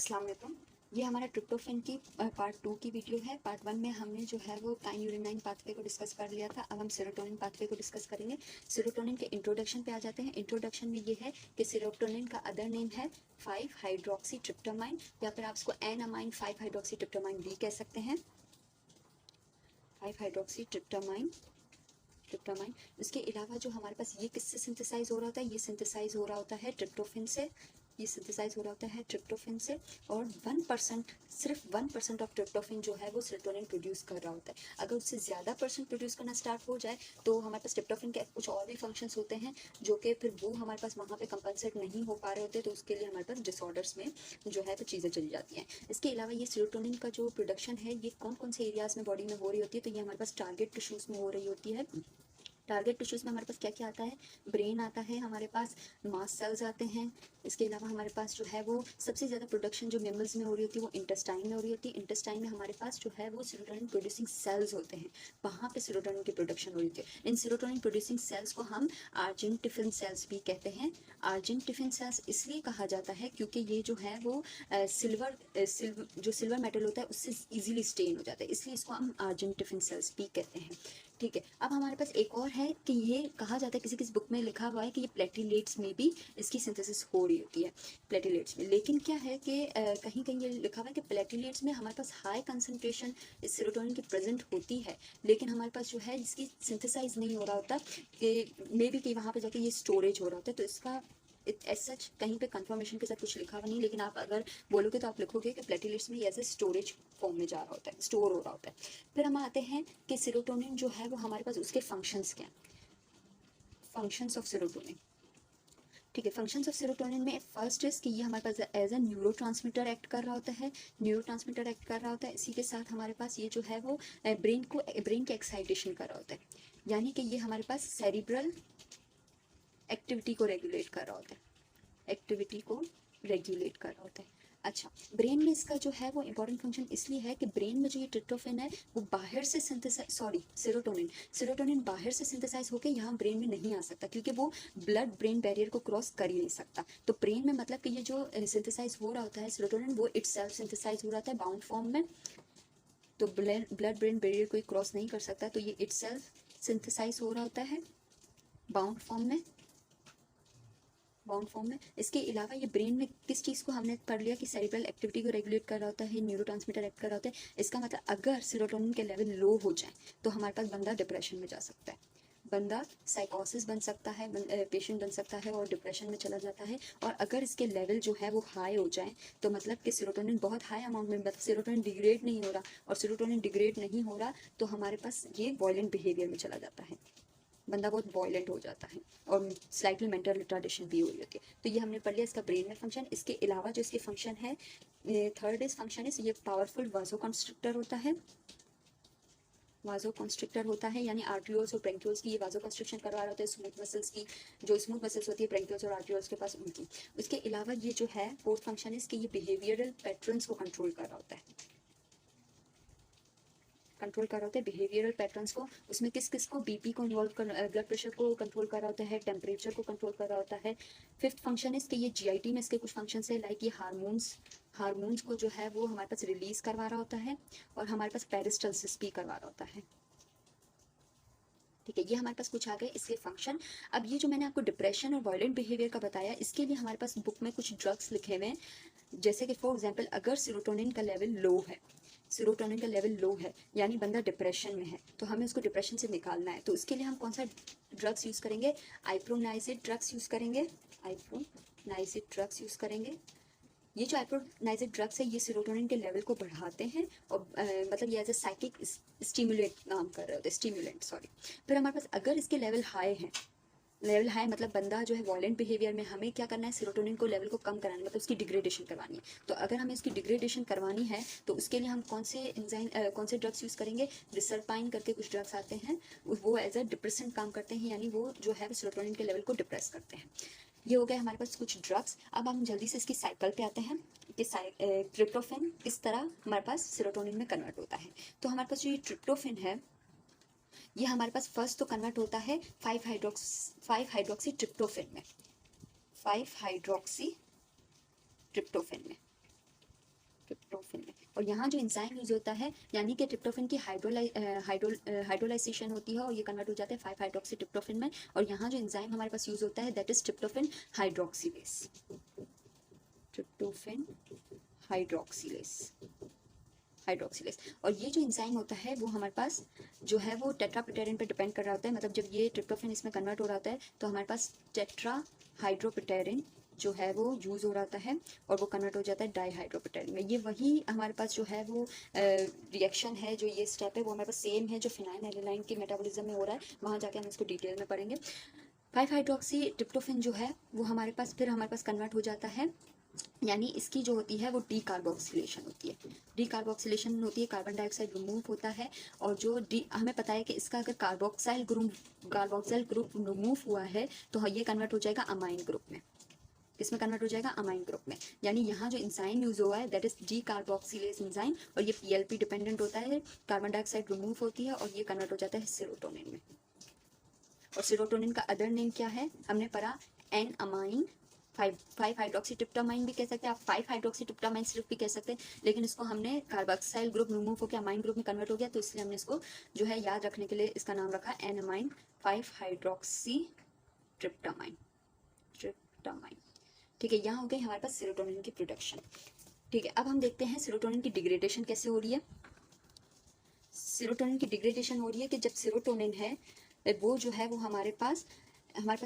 अस्सलाम वालेकुम। ये हमारा ट्रिप्टोफैन की पार्ट 2 की वीडियो है। पार्ट 1 में हमने जो है वो काइन्यूरिनाइन पाथवे को डिस्कस कर लिया था। अब हम सेरोटोनिन पाथवे को डिस्कस करेंगे। सेरोटोनिन के इंट्रोडक्शन पे आ जाते हैं। इंट्रोडक्शन में ये है कि सेरोटोनिन का अदर नेम है 5 हाइड्रोक्सी ट्रिप्टोमाइन, या फिर आप इसको एन अमाइन 5 हाइड्रोक्सी ट्रिप्टोमाइन भी कह सकते हैं। 5 हाइड्रोक्सी ट्रिप्टोमाइन ट्रिप्टोमाइन। इसके अलावा जो हमारे पास ये किससे सिंथेसाइज हो रहा होता है, ये सिंथेसाइज हो रहा होता है ट्रिप्टोफिन से। ये सिंथेसाइज हो रहा होता है ट्रिप्टोफिन से, और 1%, सिर्फ 1% ऑफ ट्रिप्टोफिन जो है वो सेरोटोनिन प्रोड्यूस कर रहा होता है। अगर उससे ज़्यादा परसेंट प्रोड्यूस करना स्टार्ट हो जाए तो हमारे पास ट्रिप्टोफिन के कुछ और भी फंक्शंस होते हैं जो कि फिर वो हमारे पास वहाँ पे कंपनसेट नहीं हो पा रहे होते, तो उसके लिए हमारे पास डिसऑर्डर्स में जो है वो चीज़ें चली जाती हैं। इसके अलावा ये सेरोटोनिन का जो प्रोडक्शन है ये कौन कौन से एरियाज़ में बॉडी में हो रही होती है, तो ये हमारे पास टारगेट टिश्यूज़ में हो रही होती है। टारगेट टिश्यूज़ में हमारे पास क्या क्या आता है, ब्रेन आता है, हमारे पास मास सेल्स आते हैं। इसके अलावा हमारे पास जो है वो सबसे ज़्यादा प्रोडक्शन जो मेमल्स में हो रही होती है वो इंटेस्टाइन में हो रही होती है। इंटेस्टाइन में हमारे पास जो है वो सेरोटोनिन प्रोड्यूसिंग सेल्स होते हैं, वहाँ पे सेरोटोनिन की प्रोडक्शन हो रही होती है। इन सेरोटोनिन प्रोड्यूसिंग सेल्स को हम आर्जेंटिफिन सेल्स भी कहते हैं। आर्जेंटिफिन सेल्स इसलिए कहा जाता है क्योंकि ये जो है वो सिल्वर मेटल होता है उससे इजीली स्टेन हो जाता है, इसलिए इसको हम आर्जेंटिफिन सेल्स भी कहते हैं। ठीक है, अब हमारे पास एक और है कि ये कहा जाता है, किसी किसी बुक में लिखा हुआ है कि ये प्लेटिलेट्स में भी इसकी सिंथेसिस हो रही होती है, प्लेटिलेट्स में। लेकिन क्या है कि कहीं कहीं ये लिखा हुआ है कि प्लेटिलेट्स में हमारे पास हाई कंसनट्रेशन इस सेरोटोनिन की प्रेजेंट होती है, लेकिन हमारे पास जो है इसकी सिंथेसाइज नहीं हो रहा होता, कि मे बी कि वहाँ पे जाके ये स्टोरेज हो रहा होता है। तो इसका एज सच कहीं पे कंफर्मेशन के साथ कुछ लिखा हुआ नहीं, लेकिन आप अगर बोलोगे तो आप लिखोगे कि प्लेटिलेट्स में एज ए स्टोरेज फॉर्म में जा रहा होता है, स्टोर हो रहा होता है। फिर हम आते हैं कि सेरोटोनिन जो है वो हमारे पास उसके फंक्शंस क्या हैं। फंक्शंस ऑफ सेरोटोनिन, ठीक है। फंक्शंस ऑफ सेरोटोनिन में फर्स्ट इज कि ये हमारे पास एज अ न्यूरोट्रांसमीटर एक्ट कर रहा होता है, न्यूरोट्रांसमीटर एक्ट कर रहा होता है। इसी के साथ हमारे पास ये जो है वो ब्रेन के एक्साइटेशन कर रहा होता है, यानी कि ये हमारे पास सेरिब्रल एक्टिविटी को रेगुलेट कर रहा होता है, एक्टिविटी को रेगुलेट कर रहा होता है। अच्छा, ब्रेन में इसका जो है वो इंपॉर्टेंट फंक्शन इसलिए है कि ब्रेन में जो ये ट्रिप्टोफैन है वो बाहर से सेरोटोनिन बाहर से सिंथेसाइज होकर यहाँ ब्रेन में नहीं आ सकता, क्योंकि वो ब्लड ब्रेन बैरियर को क्रॉस कर ही नहीं सकता। तो ब्रेन में मतलब कि ये जो सिंथेसाइज हो रहा होता है सेरोटोनिन, वो इटसेल्फ सिंथेसाइज हो रहा है बाउंड फॉर्म में। तो ब्लड ब्रेन बैरियर कोई क्रॉस नहीं कर सकता, तो ये इटसेल्फ सिंथेसाइज हो रहा होता है बाउंड फॉर्म में, बाउंड फॉर्म में। इसके अलावा ये ब्रेन में किस चीज़ को हमने पढ़ लिया कि सेरिब्रल एक्टिविटी को रेगुलेट कर रहा होता है, न्यूरोट्रांसमीटर एक्ट कर रहा होता है। इसका मतलब अगर सेरोटोनिन के लेवल लो हो जाए तो हमारे पास बंदा डिप्रेशन में जा सकता है, बंदा साइकोसिस बन सकता है, पेशेंट बन सकता है और डिप्रेशन में चला जाता है। और अगर इसके लेवल जो है वो हाई हो जाए तो मतलब कि सेरोटोनिन बहुत हाई अमाउंट में, मतलब सेरोटोनिन डिग्रेड नहीं हो रहा, और सेरोटोनिन डिग्रेड नहीं हो रहा तो हमारे पास ये वायलेंट बिहेवियर में चला जाता है, बंदा बहुत वॉयलेंट हो जाता है, और स्लाइटली मेंटल रिटार्डेशन भी हो रही होती है। तो ये हमने पढ़ लिया इसका ब्रेन में फंक्शन। इसके अलावा जो इसके फंक्शन है, थर्ड इज फंक्शन इज ये पावरफुल वाजो कंस्ट्रिक्टर होता है, वाजो कंस्ट्रिक्टर होता है, यानी आर्ट्रियोल्स और ब्रेंक्यूल्स की ये वाजो कंस्ट्रिक्शन करवा रहा होता है, स्मूथ मसल्स की, जो स्मूथ मसल्स होती है ब्रेंक्यूल्स और आर्ट्रियोल्स के पास उनकी। उसके अलावा ये जो है फोर्थ फंक्शन इज कि ये बिहेवियरल पैटर्न्स को कंट्रोल कर रहा होता है, कंट्रोल कर रहा होता है बिहेवियरल पैटर्न्स को। उसमें किस किस को, बीपी को इन्वॉल्व कर, ब्लड प्रेशर को कंट्रोल कर रहा होता है, टेम्परेचर को कंट्रोल कर रहा होता है। फिफ्थ फंक्शन इस कि ये जीआईटी में इसके कुछ फंक्शन है, लाइक ये हार्मोन्स को जो है वो हमारे पास रिलीज करवा रहा होता है, और हमारे पास पेरिस्टल्सिस भी करवा रहा होता है। ठीक है, ये हमारे पास कुछ आ गए इसके फंक्शन। अब ये जो मैंने आपको डिप्रेशन और वायलेंट बिहेवियर का बताया, इसके लिए हमारे पास बुक में कुछ ड्रग्स लिखे हुए हैं, जैसे कि फॉर एग्जांपल अगर सेरोटोनिन का लेवल लो है, सेरोटोनिन का लेवल लो है यानी बंदा डिप्रेशन में है, तो हमें उसको डिप्रेशन से निकालना है, तो उसके लिए हम कौन सा ड्रग्स यूज़ करेंगे, आइप्रोनाइजिड ड्रग्स यूज़ करेंगे, आइप्रोनाइजिड ड्रग्स यूज़ करेंगे। ये जो आइप्रोनाइजिड ड्रग्स है ये सेरोटोनिन के लेवल को बढ़ाते हैं, और मतलब ये एज ए साइकिक स्टिमुलेट काम कर रहे होते हैं, स्टिमुलेंट सॉरी। फिर हमारे पास अगर इसके लेवल हाई हैं, लेवल हाई मतलब बंदा जो है वॉयलेंट बिहेवियर में, हमें क्या करना है, सेरोटोनिन को लेवल को कम कराना है, मतलब उसकी डिग्रेडेशन करवानी है। तो अगर हमें उसकी डिग्रेडेशन करवानी है तो उसके लिए हम कौन से ड्रग्स यूज़ करेंगे, रिसल्पाइन करके कुछ ड्रग्स आते हैं, वो एज अ डिप्रेसेंट काम करते हैं, यानी वो जो है सेरोटोनिन के लेवल को डिप्रेस करते हैं। ये हो गया हमारे पास कुछ ड्रग्स। अब हम जल्दी से इसकी साइकिल पे आते हैं कि ट्रिप्टोफेन किस तरह हमारे पास सेरोटोनिन में कन्वर्ट होता है। तो हमारे पास जो ये ट्रिप्टोफेन है ये हमारे पास फर्स्ट तो कन्वर्ट होता है 5 हाइड्रोक्सी ट्रिप्टोफेन में, 5 हाइड्रोक्सी ट्रिप्टोफेन में। ट्रिप्टोफेन में। और यहाँ जो एंजाइम यूज होता है यानी कि ट्रिप्टोफेन की हाइड्रोलाइजेशन होती है और ये कन्वर्ट हो जाता है 5 हाइड्रोक्सी ट्रिप्टोफेन में। और यहाँ जो एंजाइम हमारे पास यूज होता है दैट इज ट्रिप्टोफेन हाइड्रोक्सिलेस। ट्रिप्टोफेन हाइड्रोक्सिलेस हाइड्रोक्सिलेस। और ये जो एंजाइम होता है वो हमारे पास जो है वो टेट्रापिटेरिन पे डिपेंड कर रहा होता है। मतलब जब ये ट्रिप्टोफेन इसमें कन्वर्ट हो रहा होता है तो हमारे पास टेट्रा हाइड्रोपिटेरिन जो है वो यूज़ हो रहा है और वो कन्वर्ट हो जाता है डाईहाइड्रोपिटेरिन में। ये वही हमारे पास जो है वो रिएक्शन है, जो ये स्टेप है वो हमारे पास सेम है जो फिनाइल एलानाइन के मेटाबॉलिज्म में हो रहा है। वहाँ जाके हम इसको डिटेल में पढ़ेंगे। 5 हाइड्रोक्सी ट्रिप्टोफेन जो है वो हमारे पास कन्वर्ट हो जाता है, यानी इसकी जो होती है वो डी कार्बोक्सिलेशन होती है। डी कार्बोक्सिलेशन होती है, कार्बन डाइऑक्साइड रिमूव होता है। और जो डी हमें पता है कि इसका अगर कार्बोक्साइल ग्रुप रिमूव हुआ है तो ये कन्वर्ट हो जाएगा अमाइन ग्रुप में। इसमें कन्वर्ट हो जाएगा अमाइन ग्रुप में। यानी यहाँ जो इंजाइम यूज हुआ है that is D carboxylase enzyme और ये पीएलपी डिपेंडेंट होता है, कार्बन डाइऑक्साइड रिमूव होती है और ये कन्वर्ट हो जाता है सेरोटोनिन में। और सेरोटोनिन का अदर नेम क्या है हमने पढ़ा, एन अमाइन 5 हाइड्रोक्सी ट्रिप्टामाइन भी कह सकते हैं आप, 5 हाइड्रोक्सी ट्रिप्टामाइन सिर्फ भी कह सकते हैं, लेकिन इसको हमने कार्बोक्साइल ग्रुप रिमूव होकर अमाइन ग्रुप में कन्वर्ट हो गया तो इसलिए हमने इसको जो है याद रखने के लिए इसका नाम रखा एन अमाइन 5 हाइड्रोक्सी ट्रिप्टामाइन। ठीक है, यहाँ हो गई हमारे पास सेरोटोनिन की प्रोडक्शन। ठीक है, अब हम देखते हैं सेरोटोनिन की डिग्रेडेशन कैसे हो रही है। सेरोटोनिन की डिग्रेडेशन हो रही है कि जब सेरोटोनिन है वो जो है वो हमारे पास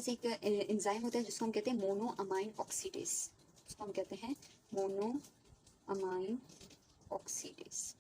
एक एंजाइम होता है जिसको हम कहते हैं मोनो अमाइन ऑक्सीडेज। उसको हम कहते हैं मोनो अमाइन ऑक्सीडेज।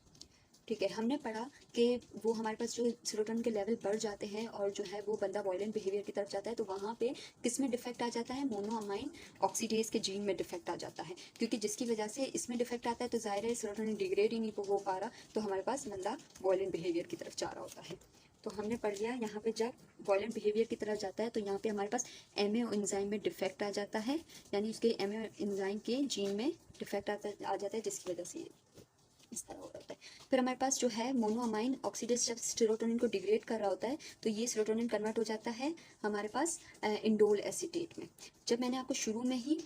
ठीक है, हमने पढ़ा कि वो हमारे पास जो सेरोटोनिन के लेवल बढ़ जाते हैं और जो है वो बंदा वायलेंट बिहेवियर की तरफ जाता है तो वहाँ पे किस में डिफेक्ट आ जाता है, मोनोअमाइन ऑक्सीडेज के जीन में डिफेक्ट आ जाता है। क्योंकि जिसकी वजह से इसमें डिफेक्ट आता है तो जाहिर है सेरोटोनिन डिग्रेड ही नहीं हो पा रहा तो हमारे पास बंदा वायलेंट बिहेवियर की तरफ जा रहा होता है। तो हमने पढ़ लिया यहाँ पे जब वायलेंट बिहेवियर की तरफ जाता है तो यहाँ पे हमारे पास एमए एंजाइम में डिफेक्ट आ जाता है, यानी उसके एमए एंजाइम के जीन में डिफेक्ट आ जाता है जिसकी वजह से इस तरह हो रहा है। फिर हमारे पास जो है मोनोअमाइन ऑक्सीडेज जब सेरोटोनिन को डिग्रेड कर रहा होता है तो ये सेरोटोनिन कन्वर्ट हो जाता है हमारे पास इंडोल एसीटेट में। जब मैंने आपको शुरू में ही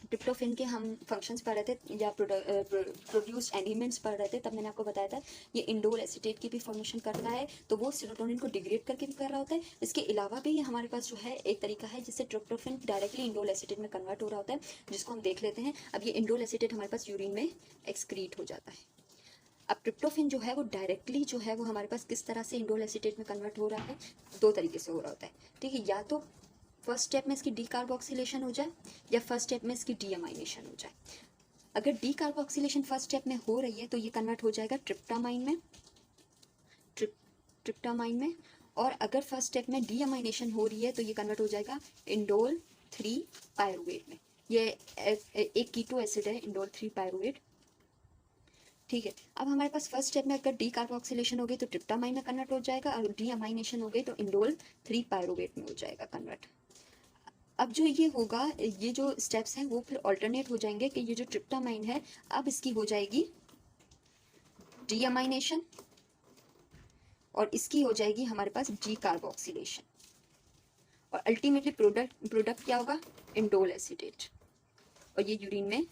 ट्रिप्टोफेन के हम फंक्शंस पढ़ रहे थे या प्रोड्यूस्ड एलिमेंट्स पढ़ रहे थे तब मैंने आपको बताया था ये इंडोल एसीटेट की भी फॉर्मेशन करता है तो वो सेरोटोनिन को डिग्रेड करके भी कर रहा होता है। इसके अलावा भी हमारे पास जो है एक तरीका है जिससे ट्रिप्टोफेन डायरेक्टली इंडोल एसीटेट में कन्वर्ट हो रहा होता है जिसको हम देख लेते हैं। अब ये इंडोल एसीटेट हमारे पास यूरिन में एक्सक्रीट हो जाता है। अब ट्रिप्टोफेन जो है वो डायरेक्टली जो है वो हमारे पास किस तरह से इंडोल एसीटेट में कन्वर्ट हो रहा है, दो तरीके से हो रहा होता है। ठीक है, या तो फर्स्ट स्टेप में इसकी डी कार्बोक्सिलेशन हो जाए या फर्स्ट स्टेप में इसकी डीअमाइनेशन हो जाए। अगर डी कार्बोक्सिलेशन फर्स्ट स्टेप में हो रही है तो ये कन्वर्ट हो जाएगा ट्रिप्टामाइन में, ट्रिप्टामाइन में। और अगर फर्स्ट स्टेप में डीअमाइनेशन हो रही है तो ये कन्वर्ट हो जाएगा इंडोल 3 पायरुवेट में। ये एक कीटो एसिड है इंडोल 3 पायरुवेट। ठीक है, अब हमारे पास फर्स्ट स्टेप में अगर डी कार्बोक्सिलेशन हो गई तो ट्रिप्टामाइन में कन्वर्ट हो जाएगा और डी अमाइनेशन हो गई तो इंडोल 3 पायरुवेट में हो जाएगा कन्वर्ट। अब जो ये होगा, ये जो स्टेप्स हैं वो फिर ऑल्टरनेट हो जाएंगे कि ये जो ट्रिप्टामाइन है अब इसकी हो जाएगी डीअमाइनेशन और इसकी हो जाएगी हमारे पास डी कार्बोक्सिलेशन और अल्टीमेटली प्रोडक्ट क्या होगा, इंडोल एसीटेट, और ये यूरिन में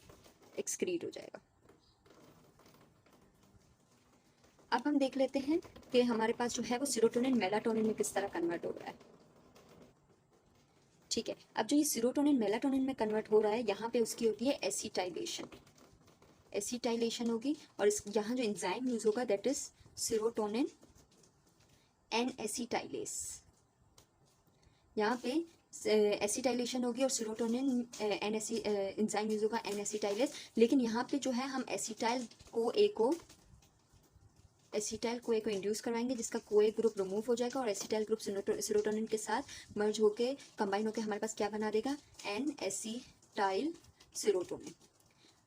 एक्सक्रीट हो जाएगा। अब हम देख लेते हैं कि हमारे पास जो है वो सेरोटोनिन मेलाटोनिन में किस तरह कन्वर्ट हो रहा है। ठीक है, अब जो ये सेरोटोनिन मेलाटोनिन में कन्वर्ट हो रहा है यहाँ पे उसकी होती है एसिटाइलेशन, एसिटाइलेशन होगी और इस यहाँ जो एंजाइम यूज होगा that is serotonin N acetylase. यहाँ पे एसिटाइलेशन होगी और सेरोटोनिन एन एंजाइम यूज होगा एन एसिटाइलेस। लेकिन यहाँ पे जो है हम एसिटाइल को इंड्यूस करवाएंगे जिसका कोए ग्रुप रिमूव हो जाएगा और एसिटाइल ग्रुप सेरोटोनिन के साथ मर्ज होके कंबाइन होके हमारे पास क्या बना देगा, एन एसिटाइल सेरोटोनिन।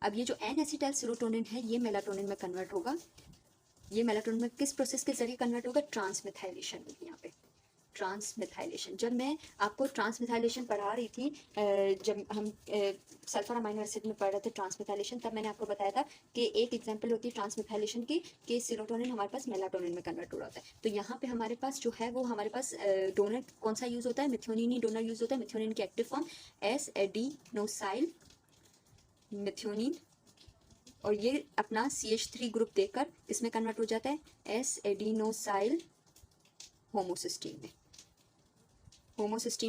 अब ये जो एन एसिटाइल सेरोटोनिन है ये मेलाटोनिन में कन्वर्ट होगा। ये मेलाटोनिन में किस प्रोसेस के जरिए कन्वर्ट होगा, ट्रांसमिथाइलेशन होगी। यहाँ पे ट्रांसमिथाइलेशन, जब मैं आपको ट्रांसमिथाइलेशन पढ़ा रही थी जब हम सल्फर अमाइनो एसिड में पढ़ रहे थे ट्रांसमिथाइलेशन, तब मैंने आपको बताया था कि एक एग्जांपल होती है ट्रांसमिथाइलेशन की कि सेरोटोनिन हमारे पास मेलाटोनिन में कन्वर्ट हो रहा होता है। तो यहाँ पे हमारे पास जो है वो हमारे पास डोनर कौन सा यूज होता है, मिथ्योनिन ही डोनर यूज होता है। मिथ्योनिन की active form S adenosyl methionine और ये अपना CH3 ग्रुप देकर इसमें कन्वर्ट हो जाता है एस एडिनोसाइल होमोसिस्टीन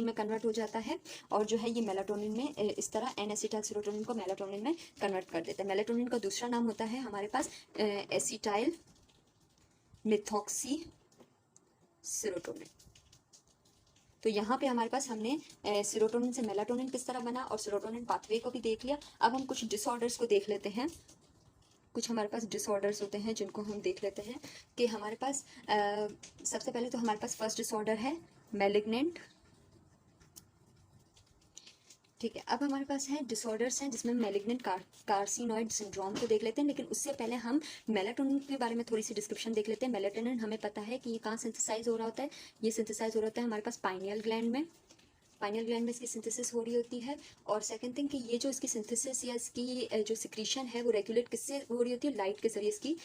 में कन्वर्ट हो जाता है। और जो है ये मेलाटोनिन में इस तरह एन एसिटाइल सीरोटोनिन को मेलाटोनिन में कन्वर्ट कर देता है। मेलाटोनिन का दूसरा नाम होता है हमारे पास एसिटाइल मिथॉक्सी सीरोटोनिन। तो यहाँ पे हमारे पास हमने सीरोटोनिन से मेलाटोनिन किस तरह बना और सीरोटोनिन पाथवे को भी देख लिया। अब हम कुछ डिसऑर्डर्स को देख लेते हैं। कुछ हमारे पास डिसऑर्डर्स होते हैं जिनको हम देख लेते हैं कि हमारे पास सबसे पहले तो हमारे पास फर्स्ट डिसऑर्डर है मैलिग्नेंट। ठीक है, अब हमारे पास है डिसऑर्डर्स हैं जिसमें मैलिग्नेंट कार्सिनोइड सिंड्रोम को देख लेते हैं। लेकिन उससे पहले हम मेलाटोनिन के बारे में थोड़ी सी डिस्क्रिप्शन देख लेते हैं। मेलाटोनिन हमें पता है कि ये कहाँ सिंथेसाइज हो रहा होता है। ये सिंथेसाइज हो रहा होता है हमारे पास पाइनियल ग्लैंड में। पाइनियल ग्लैंड में इसकी सिंथेसिस हो रही होती है। और सेकंड थिंग कि ये जो इसकी सिंथेसिस या इसकी जो सिक्रीशन है वो रेगुलेट किससे हो रही होती है, लाइट के जरिए इसकी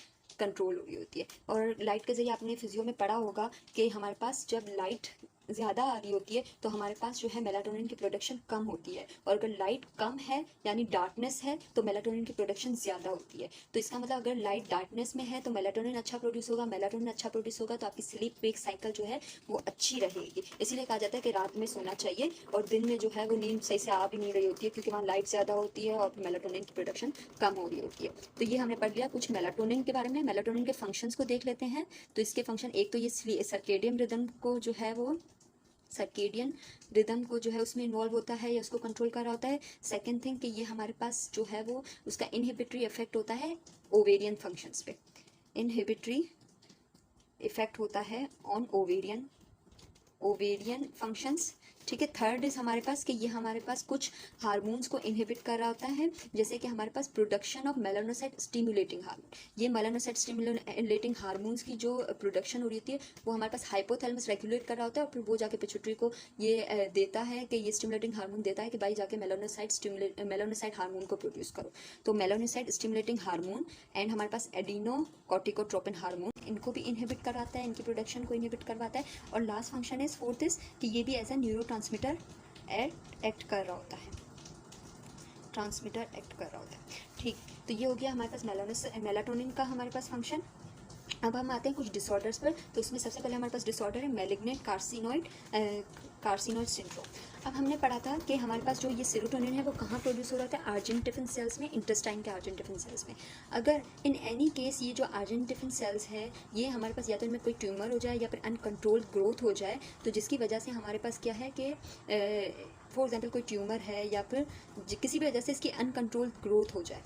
कंट्रोल हो रही होती है। और लाइट के जरिए आपने फिजियो में पढ़ा होगा कि हमारे पास जब लाइट ज़्यादा आ रही होती है तो हमारे पास जो है मेलाटोनिन की प्रोडक्शन कम होती है। और अगर लाइट कम है यानी डार्कनेस है तो मेलाटोनिन की प्रोडक्शन ज़्यादा होती है। तो इसका मतलब अगर लाइट डार्कनेस में है तो मेलाटोनिन अच्छा प्रोड्यूस होगा, मेलाटोनिन अच्छा प्रोड्यूस होगा तो आपकी स्लीप वेक साइकिल जो है वो अच्छी रहेगी। इसीलिए कहा जाता है कि रात में सोना चाहिए और दिन में जो है वो नींद सही से आ भी नहीं रही होती है क्योंकि वहाँ लाइट ज़्यादा होती है और मेलाटोनिन की प्रोडक्शन कम हो रही होती है। तो ये हमने पढ़ लिया कुछ मेलाटोनिन के बारे में। मेलाटोनिन के फंक्शंस को देख लेते हैं। तो इसके फंक्शन एक तो ये सर्केडियन रिदम को जो है वो सर्केडियन रिदम को जो है उसमें इन्वॉल्व होता है या उसको कंट्रोल कर रहा होता है। सेकेंड थिंग कि ये हमारे पास जो है वो उसका इनहिबिटरी इफेक्ट होता है ओवेरियन फंक्शंस पे। इनहिबिटरी इफेक्ट होता है ऑन ओवेरियन फंक्शंस। ठीक है, थर्ड इज हमारे पास कि ये हमारे पास कुछ हार्मोन्स को इनहिबिट कर रहा होता है जैसे कि हमारे पास production of melanocyte stimulating hormone. ये मेलानोसाइट स्टिमुलेटिंग हार्मोन्स की जो प्रोडक्शन हो रही होती है वो हमारे पास हाइपोथैलेमस रेगुलेट कर रहा होता है और फिर वो जाके पिट्यूटरी को ये देता है कि ये स्टिमुलेटिंग हार्मोन देता है कि भाई जाके मेलानोसाइट हार्मोन को प्रोड्यूस करो। तो मेलानोसाइट स्टिमुलेटिंग हार्मोन एंड हमारे पास एडिनो कॉर्टिकोट्रोपिन हार्मोन इनको भी इनहिबिट करवाता है, इनकी प्रोडक्शन को इनहिबिट करवाता है। और last function is fourth is कि ये भी एज अ न्यूरोट्रांसमीटर एक्ट कर रहा होता है, ट्रांसमीटर एक्ट कर रहा होता है। ठीक, तो ये हो गया हमारे पास मेलाटोनिन का हमारे पास फंक्शन। अब हम आते हैं कुछ डिसऑर्डर्स पर। तो उसमें सबसे पहले हमारे पास डिसऑर्डर है मैलिग्नेंट कार्सिनोइड सिंड्रोम। अब हमने पढ़ा था कि हमारे पास जो ये सेरोटोनिन है वो कहाँ प्रोड्यूस हो रहा है, आर्जेंटिफिन सेल्स में, इंटेस्टाइन के आर्जेंटिफिन सेल्स में। अगर इन एनी केस ये जो आर्जेंटिफिन सेल्स है ये हमारे पास या तो इनमें कोई ट्यूमर हो जाए या फिर अनकंट्रोल्ड ग्रोथ हो जाए तो जिसकी वजह से हमारे पास क्या है कि फॉर एग्जाम्पल कोई ट्यूमर है या फिर किसी भी वजह से इसकी अनकंट्रोल्ड ग्रोथ हो जाए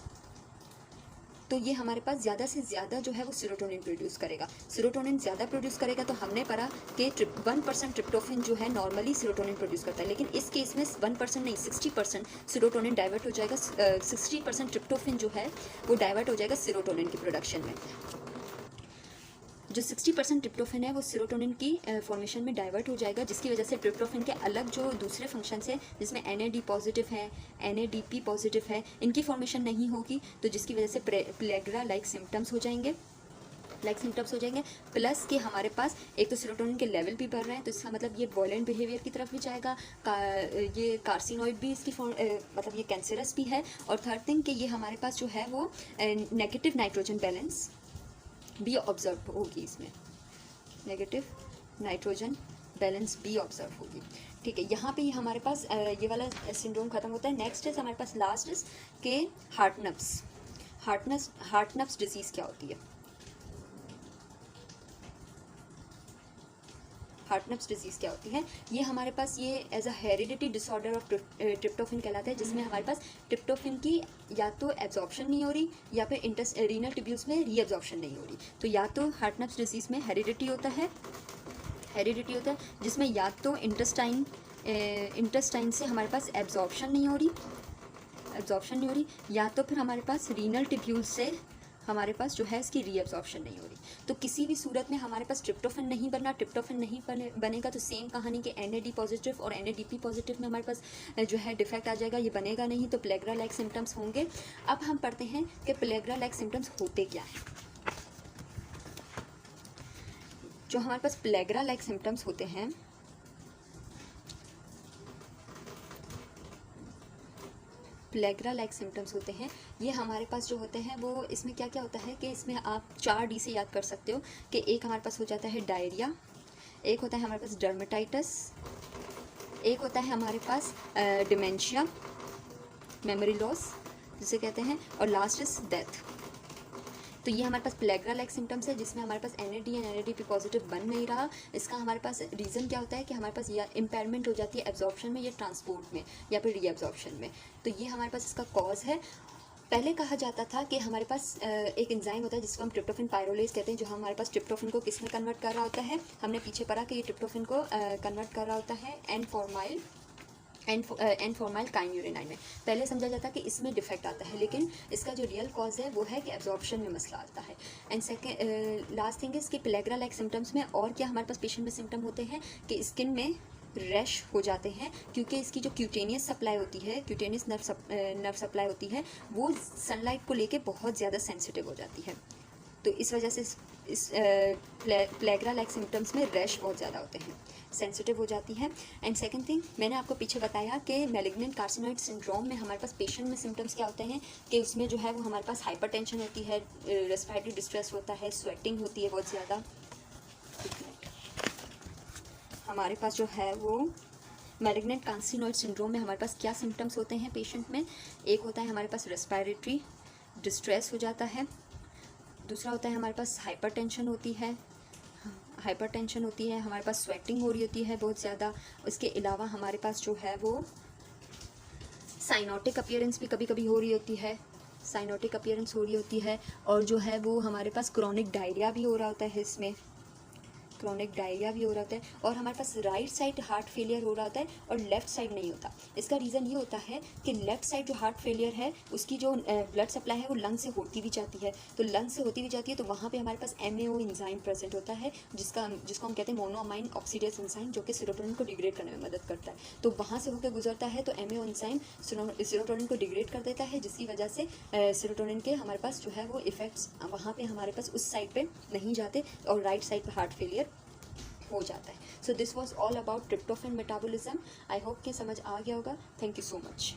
तो ये हमारे पास ज़्यादा से ज़्यादा जो है वो सीरोटोनिन प्रोड्यूस करेगा। सीरोटोनिन ज़्यादा प्रोड्यूस करेगा तो हमने पढ़ा कि 1% ट्रिप्टोफिन जो है नॉर्मली सीरोटोनिन प्रोड्यूस करता है, लेकिन इस केस में 1% नहीं 60% सीरोटोनिन डाइवर्ट हो जाएगा। 60% ट्रिप्टोफिन जो है वो डाइवर्ट हो जाएगा सीरोटोनिन की प्रोडक्शन में। जो 60% ट्रिप्टोफिन है वो सीरोटोनिन की फॉर्मेशन में डाइवर्ट हो जाएगा जिसकी वजह से ट्रिप्टोफिन के अलग जो दूसरे फंक्शंस हैं जिसमें NAD पॉजिटिव है, NADP पॉजिटिव है, इनकी फॉर्मेशन नहीं होगी तो जिसकी वजह से प्लेग्रा लाइक सिम्टम्स हो जाएंगे प्लस कि हमारे पास एक तो सीरोटोनिन के लेवल भी बढ़ रहे हैं तो इसका मतलब ये वॉयलेंट बिहेवियर की तरफ भी जाएगा। ये कार्सिनोइड भी इसकी मतलब ये कैंसरस भी है। और थर्ड थिंग कि ये हमारे पास जो है वो नेगेटिव नाइट्रोजन बैलेंस भी ऑब्जर्व होगी, इसमें नेगेटिव नाइट्रोजन बैलेंस भी ऑब्जर्व होगी। ठीक है, यहाँ पे हमारे पास ये वाला सिंड्रोम खत्म होता है। नेक्स्ट इज हमारे पास लास्ट इज के हार्टनप्स डिजीज़ क्या होती है। हार्टनप्स डिजीज़ क्या होती है, ये हमारे पास ये as a heredity disorder of tryptophan कहलाता है जिसमें हमारे पास ट्रिप्टोफिन की या तो एब्जॉर्प्शन नहीं हो रही या फिर रीनल ट्यूब्यूल्स में रीएब्जॉर्प्शन नहीं हो रही। तो या तो हार्टनप्स डिजीज़ में हेरिडिटी होता है जिसमें या तो इंटेस्टाइन से हमारे पास एब्जॉर्प्शन नहीं हो रही या तो फिर हमारे पास रीनल ट्यूब्यूल से हमारे पास जो है इसकी रीएब्जॉर्प्शन नहीं हो रही। तो किसी भी सूरत में हमारे पास ट्रिप्टोफिन नहीं बनेगा तो सेम कहानी के NAD पॉजिटिव और NADP पॉजिटिव में हमारे पास जो है डिफेक्ट आ जाएगा, ये बनेगा नहीं तो प्लेग्रा लाइक सिम्टम्स होंगे। अब हम पढ़ते हैं कि प्लेग्रा लाइक सिम्टम्स होते क्या हैं। जो हमारे पास प्लेग्रा लाइक सिम्टम्स होते हैं प्लेग्रा लाइक सिम्टम्स होते हैं, ये हमारे पास जो होते हैं वो इसमें क्या क्या होता है कि इसमें आप 4D से याद कर सकते हो कि एक हमारे पास हो जाता है डायरिया, एक होता है हमारे पास डर्मेटाइटिस, एक होता है हमारे पास डिमेंशिया, मेमोरी लॉस जिसे कहते हैं, और लास्ट इज डेथ। तो ये हमारे पास प्लेग्रा लाइक सिम्टम्स है जिसमें हमारे पास NAD या NADP पॉजिटिव बन नहीं रहा। इसका हमारे पास रीज़न क्या होता है कि हमारे पास या इम्पेयरमेंट हो जाती है एब्जॉर्प्शन में या ट्रांसपोर्ट में या फिर रीएब्जॉर्प्शन में। तो ये हमारे पास इसका कॉज है। पहले कहा जाता था कि हमारे पास एक एंजाइम होता है जिसको हम ट्रिप्टोफेन पायरोलेज कहते हैं, जो हमारे पास ट्रिप्टोफेन को किस में कन्वर्ट कर रहा होता है, हमने पीछे पढ़ा कि ये ट्रिप्टोफेन को कन्वर्ट कर रहा होता है एन फॉर्माइल काइन्यूरेनाइन में। पहले समझा जाता कि इसमें डिफेक्ट आता है, लेकिन इसका जो रियल कॉज है वो है कि एब्जॉर्प्शन में मसला आता है। And second last thing is कि प्लेग्रा लाइक सिम्टम्स में और क्या हमारे पास पेशेंट में सिम्टम होते हैं कि स्किन में रैश हो जाते हैं, क्योंकि इसकी जो क्यूटेनियस सप्लाई होती है, क्यूटेनियस नर्व सप्लाई होती है, वो सनलाइट को लेके बहुत ज़्यादा सेंसिटिव हो जाती है। तो इस वजह से इस प्लेग्रा लाइक सिम्टम्स में रैश बहुत ज़्यादा होते हैं, सेंसिटिव हो जाती है। एंड सेकंड थिंग मैंने आपको पीछे बताया कि मैलिग्नेंट कार्सिनोइड सिंड्रोम में हमारे पास पेशेंट में सिम्टम्स क्या होते हैं कि उसमें जो है वो हमारे पास हाइपरटेंशन होती है, रेस्पिरेटरी डिस्ट्रेस होता है, स्वेटिंग होती है बहुत ज़्यादा। हमारे पास जो है वो मैलिग्नेंट कार्सिनोइड सिंड्रोम में हमारे पास क्या सिम्टम्स होते हैं पेशेंट में, एक होता है हमारे पास रेस्पिरेटरी डिस्ट्रेस हो जाता है, दूसरा होता है हमारे पास हाइपरटेंशन होती है, हमारे पास स्वेटिंग हो रही होती है बहुत ज़्यादा। इसके अलावा हमारे पास जो है वो साइनोटिक अपीयरेंस भी कभी कभी हो रही होती है, और जो है वो हमारे पास क्रॉनिक डायरिया भी हो रहा होता है और हमारे पास राइट साइड हार्ट फेलियर हो रहा होता है और लेफ़्ट साइड नहीं होता। इसका रीज़न ये होता है कि लेफ़्ट साइड जो हार्ट फेलियर है उसकी जो ब्लड सप्लाई है वो लंग से होती भी जाती है, तो वहाँ पे हमारे पास MAO एंजाइम प्रेजेंट होता है जिसको हम कहते हैं मोनोअमाइन ऑक्सीडेज एंजाइम, जो कि सेरोटोनिन को डिग्रेड करने में मदद करता है। तो वहाँ से होकर गुजरता है तो MAO एंजाइम सेरोटोनिन को डिग्रेड कर देता है, जिसकी वजह से सेरोटोनिन के हमारे पास जो है वो इफ़ेक्ट्स वहाँ पे हमारे पास उस साइड पे नहीं जाते और राइट साइड पे हार्ट फेलियर हो जाता है। So this was all about tryptophan metabolism. I hope कि समझ आ गया होगा। Thank you so much.